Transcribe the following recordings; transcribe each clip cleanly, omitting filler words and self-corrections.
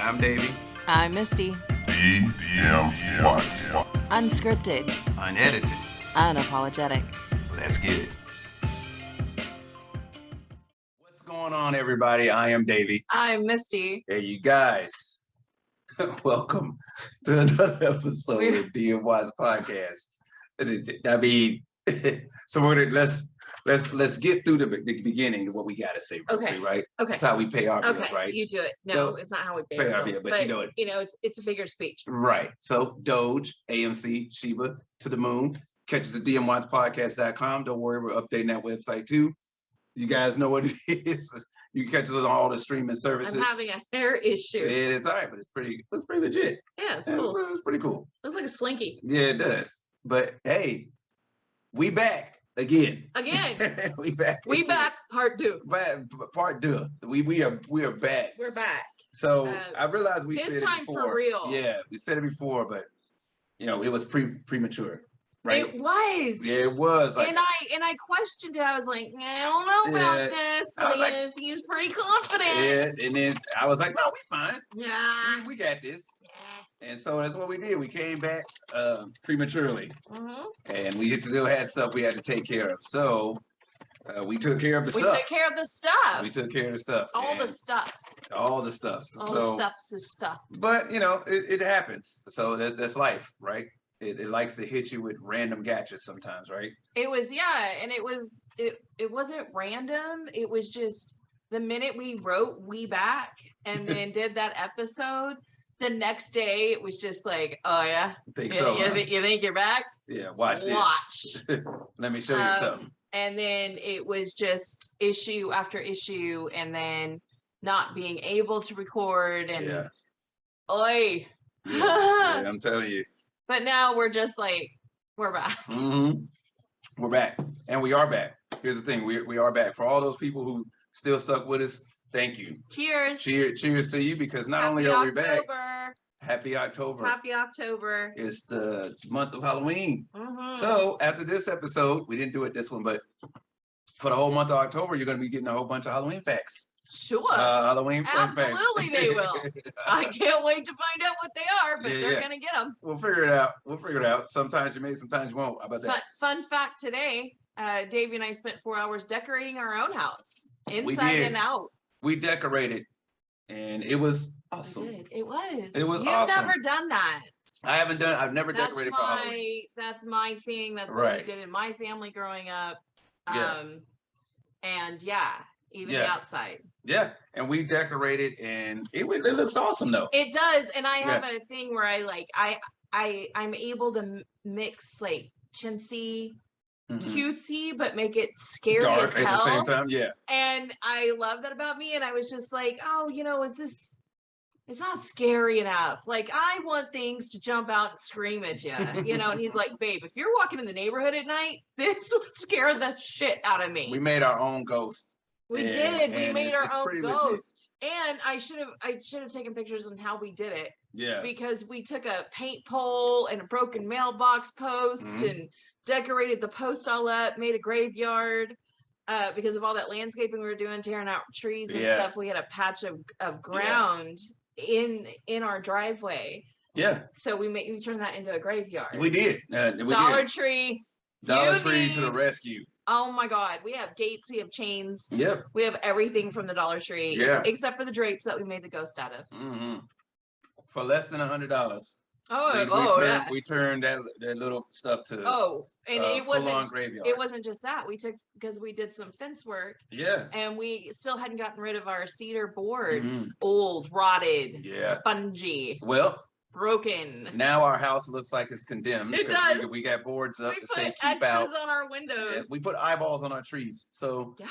I'm Davey. I'm Misty. DM Watts. Unscripted. Unedited. Unapologetic. Let's get it. What's going on, everybody? I am Davey. I'm Misty. Hey, you guys. Welcome to another episode of DM Watts Podcast. I mean, so let's get through the beginning of what we gotta say, Okay. right? Okay. That's how we pay our bills, Okay. right? You do it. No, So- it's not how we Pay our bills, bill, but you know it. it's a figure of speech. Right. So Doge, AMC, Shiba to the moon. Catch us at dmwatchpodcast.com. Don't worry, we're updating that website too. You guys know what it is. You can catch us on all the streaming services. I'm having a hair issue. It is all right, but it's pretty legit. Yeah, it's Yeah, cool. it's pretty cool. Looks like a slinky. Yeah, it does. But hey, we back again. Again. we back. We again. back, part two. Part two. We are back. We're back. So I realized we this said it time before. for real. Yeah, we said it before, but it was premature, right? It was. Yeah, it was. Like, and I questioned it. I was like, I don't know about this. I was like- He was pretty confident. yeah, and then I was like, no, we fine. Yeah. We got this. Yeah. And so that's what we did. We came back prematurely, Mhm. and we still had stuff we had to take care of. So we took care of the We stuff. took care of the stuff. We took care of the stuff. all the and stuffs. all the stuff. All So, the stuffs is stuff. but it happens. So that's life, right? It likes to hit you with random gadgets sometimes, right? It was, and it wasn't random. It was just the minute we wrote We Back and then did that episode, the next day it was just like, oh yeah, I think you, so. you, huh? thi- you think you're back? Yeah, watch this. Watch. Let me show you something. And then it was just issue after issue, and then not being able to record and Yeah. oi. Yeah, I'm telling you. But now we're just like, we're back. Mhm. We're back, and we are back. Here's the thing: we are back. For all those people who still stuck with us, thank you. Cheers. Cheers to you, because not only Happy are we back, October. happy October. Happy October. It's the month of Halloween. Mhm. So after this episode, we didn't do it this one, but for the whole month of October, you're going to be getting a whole bunch of Halloween facts. Sure. Halloween fun facts. Absolutely they will. I can't wait to find out what they are, but Yeah, they're yeah. gonna get them. We'll figure it out. Sometimes you may, sometimes you won't. How about that? Fun fact today, Davey and I spent 4 hours decorating our own house, We inside did. and out. We decorated, and it was We awesome. did. It was. It was You've awesome. never done that. I've never decorated for Halloween. That's my thing. That's what Right. we did in my family growing up. Yeah. And even Yeah. the outside. Yeah, and we decorated, and it looks awesome though. It does, and I have a thing where I'm able to mix like chintzy, Mhm. cutesy, but make it scary Dark as at the hell. same time. Yeah, And I love that about me. And I was just like, oh, is this? It's not scary enough. Like, I want things to jump out and scream at you, And he's like, babe, if you're walking in the neighborhood at night, this would scare the shit out of me. we made our own ghost. We and- did. We and made our it's own pretty legit. ghost. And I should have taken pictures on how we did it. Yeah, Because we took a paint pole and a broken mailbox post Mhm. and decorated the post all up, made a graveyard. Because of all that landscaping we were doing, tearing out trees and Yeah. stuff, we had a patch of ground in our driveway. yeah, So we turned that into a graveyard. we did. Dollar Tree. Dollar you Tree to the need- rescue. Oh my God. We have gates, we have chains, Yep. we have everything from the Dollar Tree. Yeah. Except for the drapes that we made the ghost out of. Hmm. For less than $100, Oh, we turned that little stuff to Oh, and it full-on wasn't graveyard. it wasn't just that. Because we did some fence work Yeah, and we still hadn't gotten rid of our cedar boards. Mhm. Old, rotted, Yeah. spongy, well, broken. now our house looks like it's condemned. It 'cause does. We got boards up We that put say X's keep out. on our Yeah, windows. we put eyeballs on our trees. So Yeah.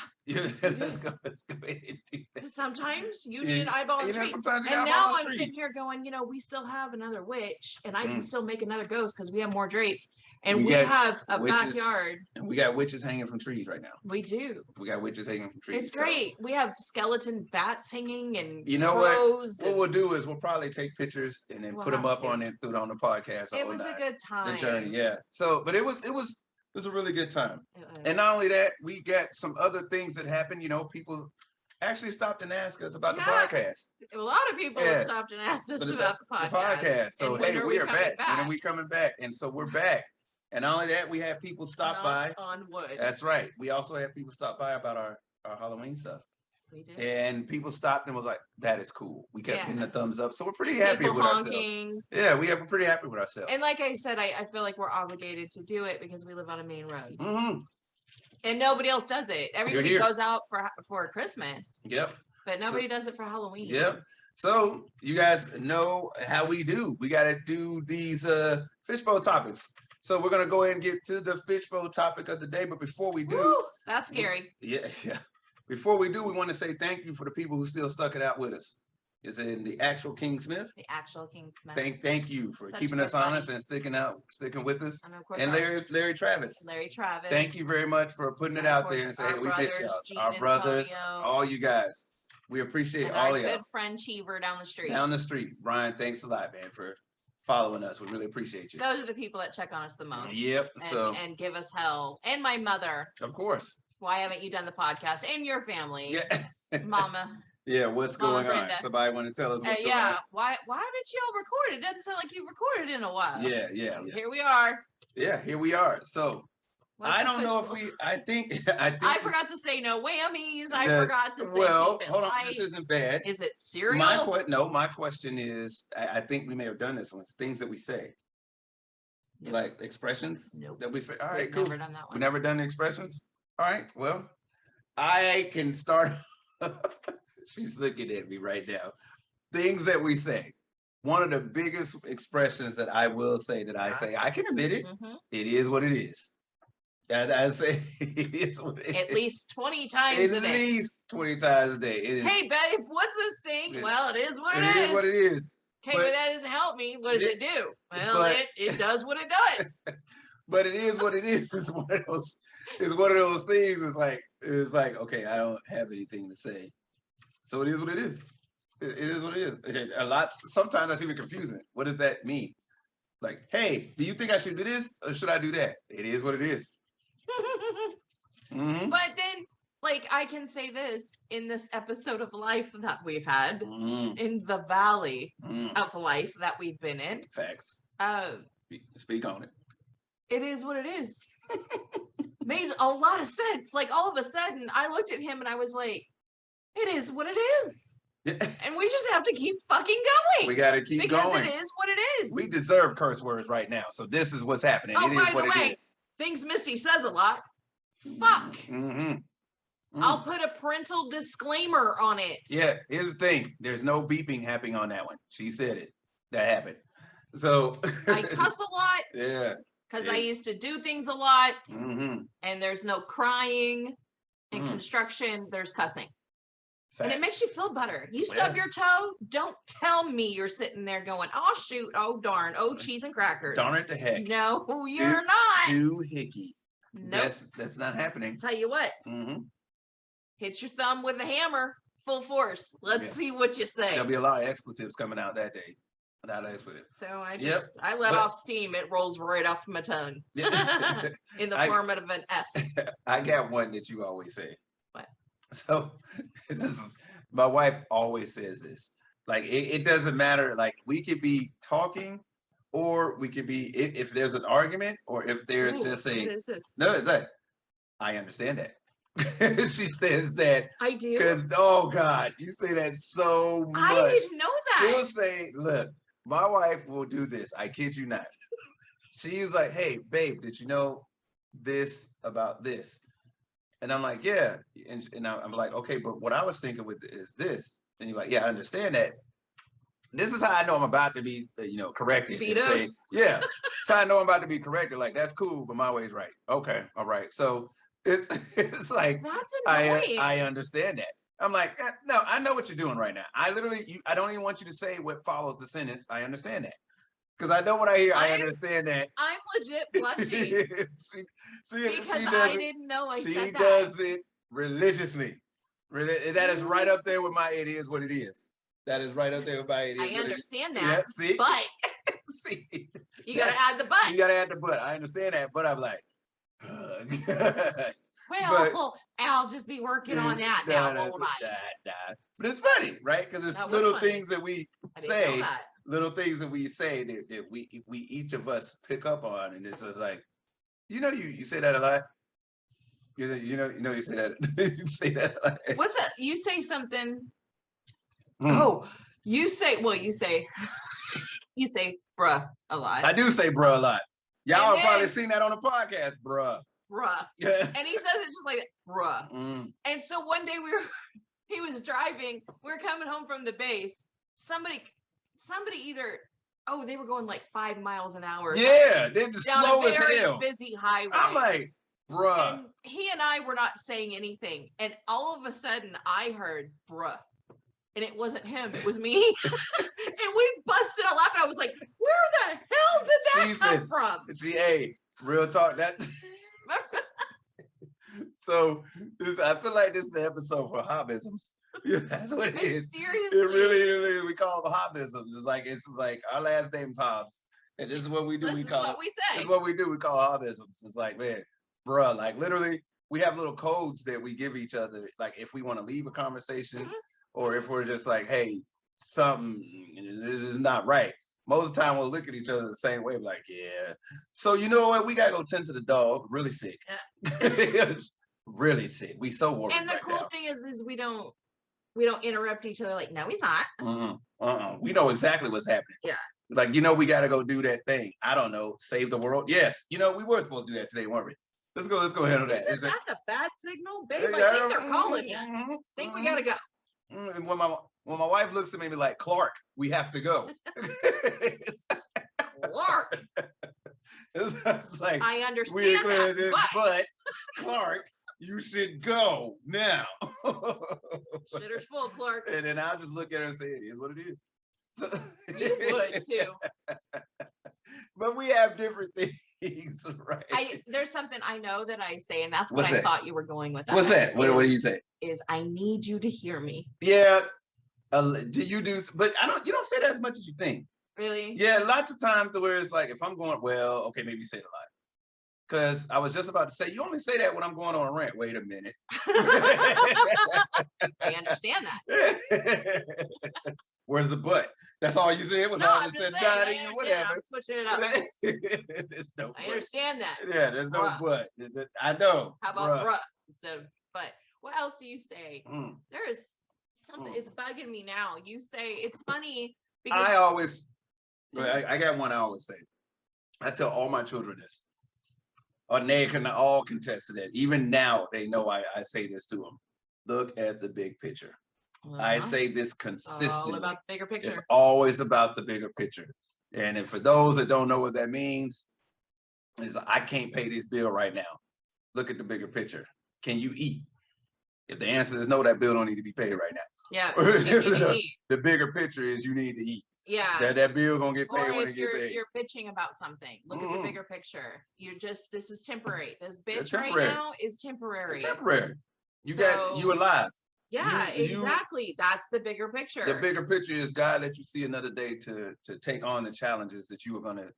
let's go ahead and do that. Sometimes you Yeah, need an eyeball on a tree. sometimes you And got now eyeballs on I'm a tree. sitting here going, we still have another witch, and I can Mm. still make another ghost because we have more drapes, and We we got have a witches. backyard. And we got witches hanging from trees right now. We do. We got witches hanging from trees. It's so great. We have skeleton bats hanging and You know what? crows. What we'll do is we'll probably take pictures and then We'll put them have up to. on the podcast. It all was a night. good time. The journey, yeah. So, but it was a really good time. It was. And not only that, we got some other things that happened. People actually stopped and asked us about the Yeah. podcast. A lot of people Yeah. have stopped and asked us But about the podcast. So And when hey, are we are coming back. When are we coming back? And so we're back. And not only that, we have people stop by. Knock on wood. That's right. We also have people stop by about our Halloween stuff. We did. And people stopped and was like, that is cool. We kept Yeah. getting a thumbs up. So we're pretty happy People with ourselves. honking. Yeah, we're pretty happy with ourselves. And like I said, I feel like we're obligated to do it because we live on a main road. Mhm. And nobody else does it. Everybody here. goes out for Christmas, Yep. but nobody does it for Halloween. Yep. So you guys know how we do. We got to do these fishbowl topics. So we're gonna go ahead and get to the fishbowl topic of the day. But before we do, Woo, that's scary. yeah. Before we do, we want to say thank you for the people who still stuck it out with us. Is in the actual King Smith. The actual King Smith. Thank you for Such keeping good us honest and sticking with us. And of course, And our- Larry Travis. Larry Travis. Thank you very much for putting it And out of there course, and saying, our we miss brothers, y'all. Gene Our and brothers, Antonio. all you guys. We appreciate And all our of y'all. good friend Cheever down the street. Down the street. Brian, thanks a lot, man, for following us. We really appreciate you. Those are the people that check on us the most. Yep. And give us hell. And my mother. Of course. Why haven't you done the podcast? And your family. Yeah. Mama. Yeah. What's Mama going on? Brenda. Somebody want to tell us what's going Yeah. on? Why haven't you all recorded? It doesn't sound like you've recorded in a while. Yeah. Here we are. Yeah. Here we are. So What's I the don't know if fishbowl? I think. I forgot to say no whammies. I that- forgot to say Well, keep it hold on. light. This isn't bad. Is it cereal? My question is, I think we may have done this one. It's things that we say, Nope. like expressions Nope. that we say. All We've right, cool. never done that We one. never done the expressions. All right, well, I can start. She's looking at me right now. Things that we say. One of the biggest expressions that I will say that I say, I can admit it. Mhm. It is what it is. And I say it is what it At is. least 20 times At a day. least 20 times a day. It is. Hey, babe, what's this thing? It's- Well, it is what it it is what it is. Okay, but- but that doesn't help me. What does Yeah, it do? Well, but- it does what it does. But it is what it is. It's one of those. It's one of those things. It's like okay, I don't have anything to say, so it is what it is. It is what it is. Sometimes that's even confusing. What does that mean? Like, hey, do you think I should do this or should I do that? It is what it is. Mhm. But then, like, I can say this in this episode of life that we've had, Mhm. in the valley Mhm. of life that we've been in, Facts. Speak on it. it is what it is. Made a lot of sense. Like, all of a sudden, I looked at him and I was like, it is what it is. And we just have to keep fucking going. We got to keep because going. it is what it is. We deserve curse words right now. So this is what's happening. Oh, It by is what the it way, is. things Misty says a lot. Fuck. Mhm. I'll put a parental disclaimer on it. Yeah, here's the thing. There's no beeping happening on that one. She said it. That happened. So I cuss a lot yeah. because Yeah. I used to do things a lot, Mm-hmm. and there's no crying. In Mm. construction, there's cussing. And it makes you feel better. You stub Yeah. your toe, don't tell me you're sitting there going, oh shoot, oh darn, oh cheese and crackers. darn it to heck. No, you're not. Do hickey. Nope. That's not happening. Tell you what, Mm-hmm. hit your thumb with a hammer, full force. Let's Yeah. see what you say. There'll be a lot of expletives coming out that day. A lot of expletives. So I Yep. just I let But- off steam. It rolls right off my tongue Yeah. in the I- form of an F. I got one that you always say. What? So this is my wife always says this. Like it doesn't matter. Like we could be talking, or we could be if there's an argument, or if there's Ooh, just what a is this? no. It's like I understand that. She says that I do. because oh God, you say that so much. I didn't know She'll that. say, look, my wife will do this. I kid you not. She's like, hey, babe, did you know this about this? And I'm like, yeah. And I'm like, okay, but what I was thinking with is this. And you're like, yeah, I understand that. This is how I know I'm about to be, corrected. Beat And up. say, yeah. So I know I'm about to be corrected. Like, that's cool, but my way's right. Okay, all right. So it's it's like That's annoying. I understand that. I'm like, no, I know what you're doing right now. I literally, I don't even want you to say what follows the sentence. I understand that. Because I know what I hear. I understand that. I'm legit blushing because she I does it. didn't know I She said that. does it religiously. That is right up there with my it is what it is. That is right up there with my it is. I what it is. understand Yeah, that, see? but See? you got to That's- add the but. You gotta add the but. I understand that, but I'm like, Well, I'll just be working on that now, won't I? But it's funny, right? Because it's That was little funny. things that we I didn't know say, that. little things that we say that we each of us pick up on, and it's just like, you say that a lot. You say that you say that a lot. What's that? You say something. Hmm. Oh, you say you say bruh a lot. I do say bruh a lot. Y'all And have probably then- seen that on the podcast, bruh. Bruh. Yeah. And he says it just like that, bruh. Mm. And so one day he was driving, we were coming home from the base. Somebody either, they were going like 5 miles an hour. or Yeah, something they're just down slow a as very hell. busy highway. I'm like, bruh. And he and I were not saying anything. And all of a sudden I heard bruh. And it wasn't him, it was me. And we busted out laughing. I was like, where the hell did that She come said- from? Hey, real talk. That. So I feel like this is an episode for hobbisms. Yeah, that's what it is. Seriously. It really is. We call them hobbisms. It's like our last name's Hobbs, and this is what we do. This We is call what it. we This say. is what we do. We call hobbisms. It's like, man, bruh, like literally, we have little codes that we give each other. Like if we want to leave a conversation, Mhm. or if we're just like, hey, something this is not right. Most of the time, we'll look at each other the same way, like, yeah. So you know what? We gotta go tend to the dog. Really sick. It's really sick. We so worried. And the right cool now. thing is we don't interrupt each other like, no, he's not. We know exactly what's happening. Yeah. Like, we got to go do that thing. I don't know. Save the world. Yes. We were supposed to do that today, weren't we? Let's go handle that. Is that the bad signal? Babe, Yeah, I think they're calling you. Think we gotta go. And when my wife looks at me like, Clark, we have to go. Clark, it's like, I we understand clear this, that, but Clark, you should go now. shitter's full, Clark. And then I'll just look at her and say, it is what it is. You would too. But we have different things, right? There's something I know that I say, and that's what What's I that? thought you were going with. What's that? What do you say? Is I need you to hear me. Yeah. Do you do? But you don't say that as much as you think. Really? Yeah, lots of times to where it's like, if I'm going, well, okay, maybe say it a lot. Because I was just about to say, you only say that when I'm going on a rant. Wait a minute. I understand that. Where's the butt? That's all you said was No, all I'm it just said. saying, Not I even understand. whatever. I'm switching it up. There's no I butt. understand that. Yeah, there's no Bruh. butt. I know. How about bruh instead of but? What else do you say? Mm. There is something. Mm. It's bugging me now. You say it's funny because I always, I got one I always say. I tell all my children this. Or they can all contest to that. Even now, they know I say this to them. Look at the big picture. I say this all consistently. about the bigger picture. It's always about the bigger picture. And if for those that don't know what that means, is I can't pay this bill right now. Look at the bigger picture. Can you eat? If the answer is no, that bill don't need to be paid right now. Yeah, you need to eat. The bigger picture is you need to eat. Yeah. That bill gonna get paid Or when if it get paid. you're pitching about something, look at the Mhm. bigger picture. This is temporary. This It's bitch right temporary. now is temporary. It's temporary. You So- alive. Yeah, You- exactly. That's the bigger picture. The bigger picture is God let you see another day to take on the challenges that you are gonna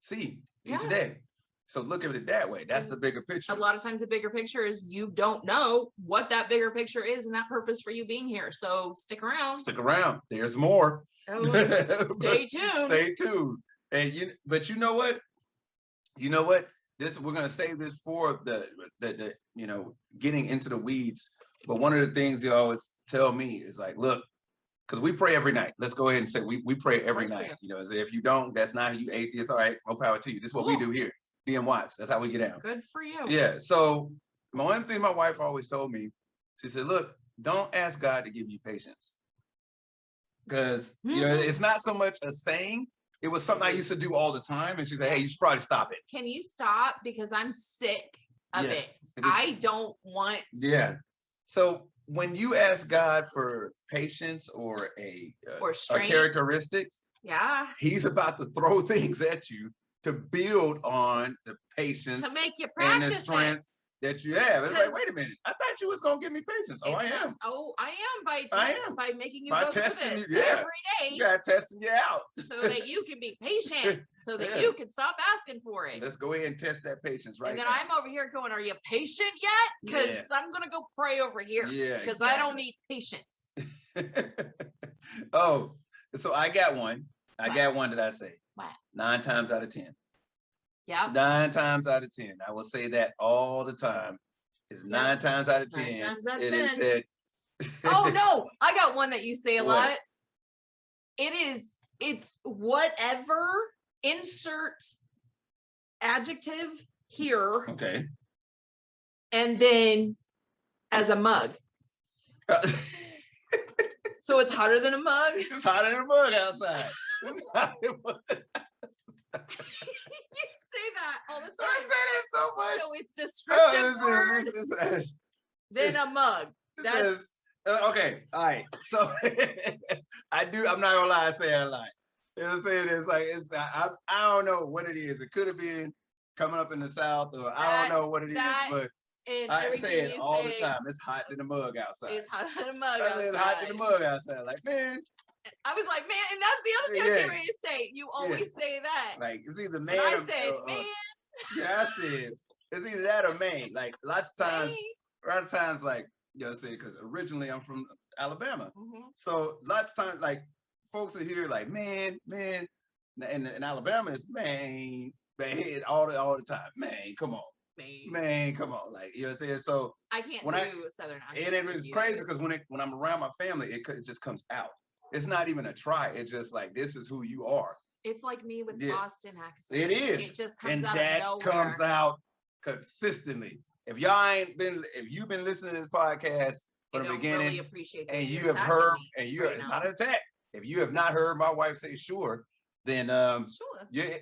see each Yeah. day. So look at it that way. That's And the bigger picture. A lot of times the bigger picture is you don't know what that bigger picture is and that purpose for you being here. So stick around. Stick around. There's more. Oh, stay tuned. Stay tuned. And but you know what? You know what? We're gonna save this for the getting into the weeds. But one of the things you always tell me is like, look, because we pray every night. Let's go ahead and say we pray every course we night. do. As if you don't, that's not you atheists. All right, more power to you. This is what we Cool. do here. DM Watts. That's how we get down. Good for you. Yeah. So one thing my wife always told me, she said, look, don't ask God to give you patience. Because it's not so much a saying. It was something I used to do all the time. And she said, hey, you should probably stop it. Can you stop? Because I'm sick of Yeah. it. I don't want. Yeah. So when you ask God for patience or a strength. characteristic, Yeah. he's about to throw things at you to build on the patience To make you and the practice strength it. that you have. It's like, 'Cause wait a minute, I thought you was gonna give me patience. Oh, I It's not- am. Oh, I am I am. by making you By go through testing you, this yeah. every day You gotta testing you out. so that you can be patient, so that Yeah. you can stop asking for it. Let's go ahead and test that patience right And then now. I'm over here going, "Are you patient yet? Because Yeah. I'm gonna go pray over here Yeah, because I don't need patience." Oh, so I got one. I What? got one that I say. What? 9 times out of 10. Yeah. 9 times out of 10. I will say that all the time. It's Yeah. 9 times out of 9 10. times out of It is 10. said. Oh no, I got one that you say a What? lot. It's whatever, insert adjective here, Okay. and then as a mug. So it's hotter than a mug. It's hotter than a mug outside. It's hotter than a mug. You say that all the I time. say that so much. So it's Oh, descriptive word, it's- then a mug. it That's says- okay, all right. So I'm not gonna lie, I say it a lot. You know what I'm saying? It's like I don't know what it is. It could have been coming up in the South, or I don't know what it is, that- but and I everything say it you all say the time. It's hot than the mug outside. is hotter than a mug. I say it's hot outside. than the mug outside. Like, man, I was like, man, and that's the other thing I was Yeah. getting ready to say. You always say that. like it's either And man I or, said, or- man, yeah, I said it's either that or man. Like lots of times, man. a lot of times, like you know, say because originally I'm from Alabama, Mhm. so lots of times, like folks are here, like man, and Alabama is man, all the time, man, come on, man, come on, like you know what I'm saying. So I can't when do I- a Southern accent. and it like was you crazy do. because when I'm around my family, it just comes out. It's not even a try. It's just like this is who you are. It's like me with Yeah. Boston accent. It is. It just comes And out that of nowhere. comes out consistently. If you've been listening to this podcast I from the don't beginning, really appreciate that and you're you have attacking heard, me and you right it's now. not an attack. If you have not heard my wife say sure, then Sure. you're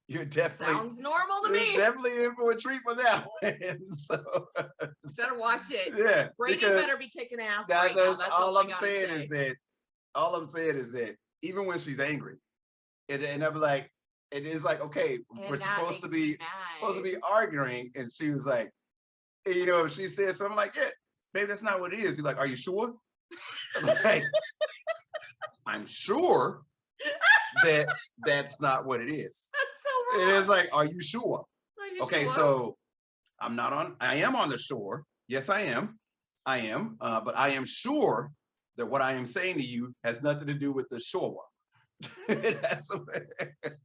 you're definitely Sounds normal to you're me. definitely in for a treat for that one. So Better watch it. yeah, Brady because better be kicking ass that's, right now. that's That's all I'm I gotta saying say. is that even when she's angry, and I'm like, it is like, okay, And we're that supposed to makes me be mad. arguing, and she was like, you know, if she said something like, yeah, baby, that's not what it is. You're like, are you sure? I'm like, I'm sure that that's not what it is. That's so It wrong. is like, are you sure? Are you Okay, sure? so I am on the shore. Yes, I am. But I am sure that what I am saying to you has nothing to do with the shore. That's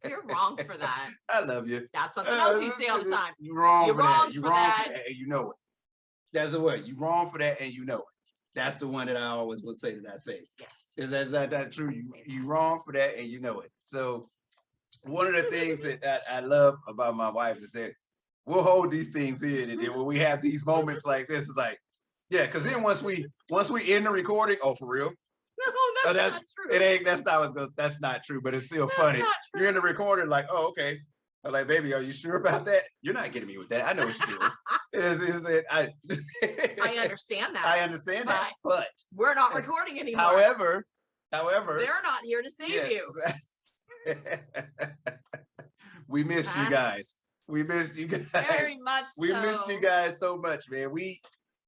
You're wrong for that. I love you. That's something else you say all the time. You're wrong You're for wrong that. You're for wrong that. for that, and you know it. That's the word. You're wrong for that, and you know it. That's the one that I always will say that I say. Yes. Is that true? I say You that. wrong for that, and you know it. So one of the things that I love about my wife is that we'll hold these things in, and then when we have these moments like this, it's like, yeah, because then once we end the recording, oh, for real? No, Oh, that's not true. That's not true, but it's still That's funny. not You're in the true. recording, like, oh, okay. I'm like, baby, are you sure about that? You're not getting me with that. I know what you're doing. I I understand that. I understand that, but We're not recording anymore. however, They're not here to save you. we missed you Huh? guys. We missed you guys. Very much We so. missed you guys so much, man.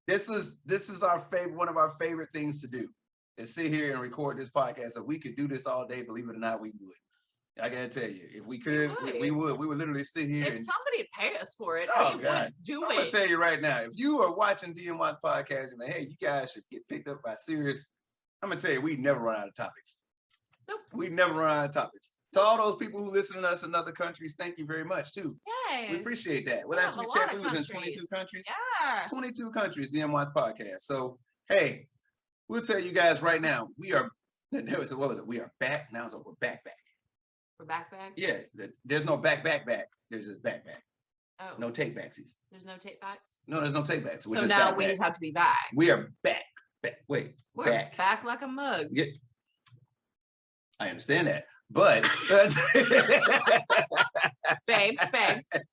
This is our favorite, one of our favorite things to do, is sit here and record this podcast. If we could do this all day, believe it or not, we would. I gotta tell you, if we could, we would. We would literally sit here. If somebody would pay us for it, Oh, we God. would do I'm gonna it. tell you right now, if you are watching DMY podcast and like, hey, you guys should get picked up by Sirius, I'm gonna tell you, we never run out of topics. Nope. We never run out of topics. To all those people who listen to us in other countries, thank you very much too. Yay. We appreciate that. Well, Yeah, as we a lot check, of we was in 22 countries. countries. Yeah. 22 countries, DMY podcast. So, hey, we'll tell you guys right now, we are, what was it? We are back. Now so we're back. We're back. Yeah, there's no back. There's just back. Oh, No take backsies. there's no take backs. No, there's no take backs. We're So just now back. we just have to be back. We are back. Wait, We're back. back like a mug. Yeah, I understand that, but Babe,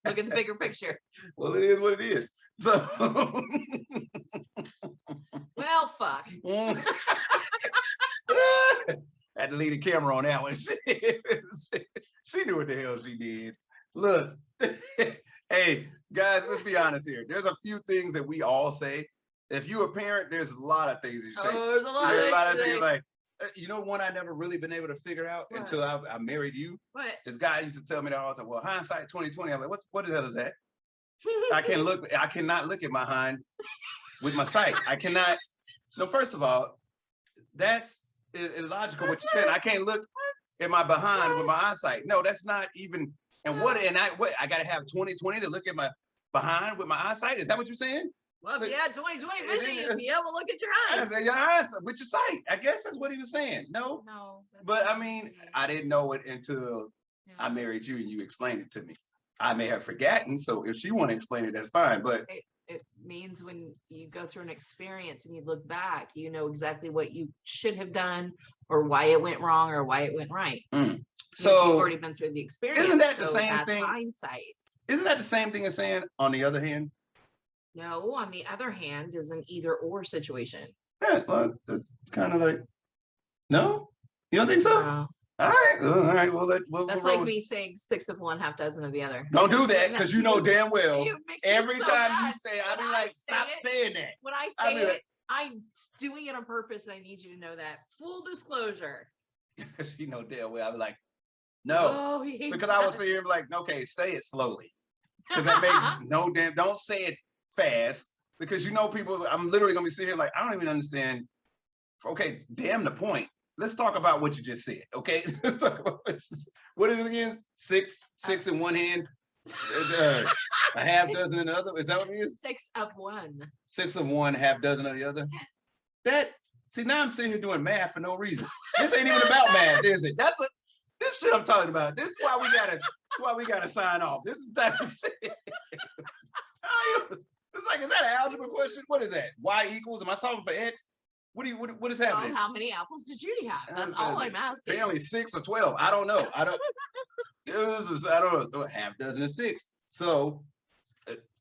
look at the bigger picture. well, it is what it is. So, Well, fuck. had to leave the camera on that one. She knew what the hell she did. Look, Hey, guys, let's be honest here. There's a few things that we all say. If you're a parent, there's a lot of things you say. Oh, there's a lot There's a lot of of things things. like, you know, one I never really been able to figure out What? until I married you. What? This guy used to tell me that all the time. Well, hindsight 2020. I'm like, what the hell is that? I cannot look at my hind with my sight. I cannot. No, first of all, that's illogical what you're saying. I can't look at my behind with my eyesight. No, that's not even. And I gotta have 2020 to look at my behind with my eyesight. Is that what you're saying? Well, if you had 2020 vision, is. you'd be able to look at your I eyes. said your eyes with your sight. I guess that's what he was saying. No, No. that's but not I mean, what I'm saying. I didn't know it until Yeah. I married you and you explained it to me. I may have forgotten, so if she want to explain it, that's fine. But It means when you go through an experience and you look back, you know exactly what you should have done or why it went wrong or why it went right. Because you've so already been through the experience. isn't that the so same that's thing? hindsight. isn't that the same thing as saying, on the other hand? No, on the other hand, is an either or situation. Yeah, well, it's kind of like, no, you don't think so? No. All right, We'll That's we'll like roll with- me saying 6 of one, half dozen of the other. Don't do that Saying because to you know damn well. You makes me Every so time you mad. say, I'll be When I like, say stop it- saying that. When I I'll say be it, like- I'm doing it on purpose. And I need you to know that. Full disclosure. You know damn well. I'll be like, no, Oh, he hates because I was that. sitting here like, okay, say it slowly, because that makes no damn. Don't say it fast, because you know people. I'm literally gonna be sitting here like, I don't even understand. Okay, damn the point. Let's talk about what you just said. Okay, let's talk about what is it again? Six in one hand, a half dozen in the other. Is that what it is? 6 of one. 6 of one, half dozen of the other. That see, now I'm sitting here doing math for no reason. This ain't even about math, is it? That's what this shit I'm talking about. This is why we gotta sign off. This is the type of shit. It's like, is that an algebra question? What is that? Y equals? Am I solving for X? What is Well, happening? how many apples did Judy have? That's That's all it. I'm asking. Apparently 6 or 12. I don't know. I don't know. Half dozen of 6. So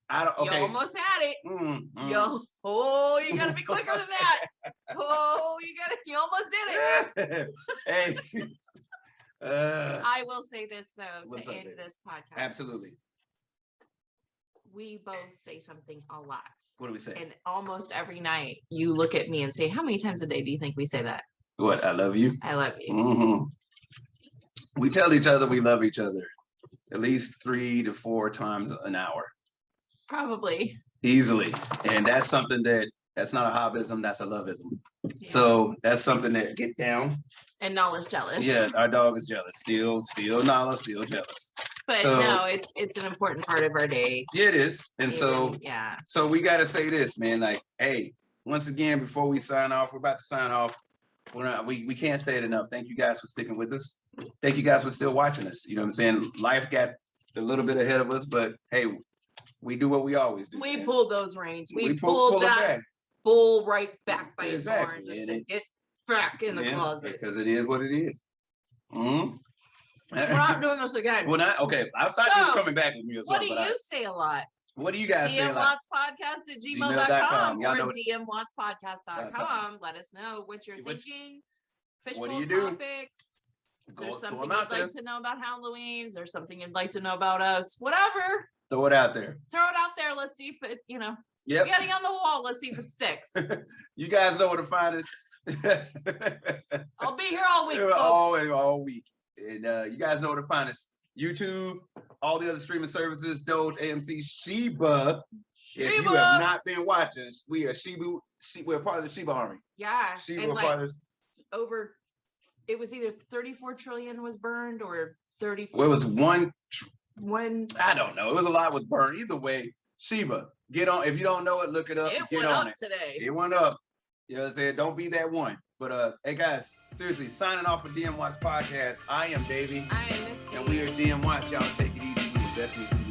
I don't. Okay. You almost had it. Mm. You gotta be quicker than that. You almost did it. Hey. I will say this though, What's to up, end baby? this podcast. Absolutely. We both say something a lot. What do we say? And almost every night you look at me and say, how many times a day do you think we say that? What? I love you. I love you. Mm-hmm. We tell each other we love each other at least 3 to 4 times an hour, Probably. easily, and that's something that's not a hobbyism. That's a loveism. Yeah. So that's something that get down. And Nala's jealous. Yeah, our dog is jealous. Still Nala, still jealous. But So- no, it's an important part of our day. Yeah, it is. And so yeah. So we got to say this, man. Like, hey, once again, before we sign off, we're about to sign off. We can't say it enough. Thank you guys for sticking with us. Thank you guys for still watching us. You know what I'm saying? Life got a little bit ahead of us, but hey, we do what we always do. We man. pulled those reins. We pull pulled it that back. bull right back by his Exactly, horns and and said, get back in the Yeah, closet. because it is what it is. Mhm. We're not doing this again. Well, not okay. I thought you were So, coming back with me as well. What do But you say a lot? what do you guys say? a lot? DMWatspodcast@gmail.com Y'all or know DMWatspodcast.com. Let us know what you're What- thinking. what do Fishbowl you do? topics. Is there Throw something 'em you'd out there. like to know about Halloween? Is there something you'd like to know about us? Whatever. Throw it out there. Throw it out there. Let's see if it, Yep. spaghetti on the wall. Let's see if it sticks. You guys know where to find us. I'll be here all week. Yeah, Folks. all week. And you guys know where to find us. YouTube, all the other streaming services, Doge, AMC, Sheba. If you Sheba. have not been watching, we are Shibu. We're part of the Sheba Army. Yeah. Sheba and are part like of. it was either 34 trillion was burned or 34. Well, it was one. One. I don't know. It was a lot with burn. Either way, Sheba. Get on. If you don't know it, look it up. It and get went on up it. today. It went up. You know what I'm saying? Don't be that one. But hey guys, seriously, signing off for DM Watch Podcast. I am Davey. I miss And we are DM Watch. Y'all take it easy. We will definitely see you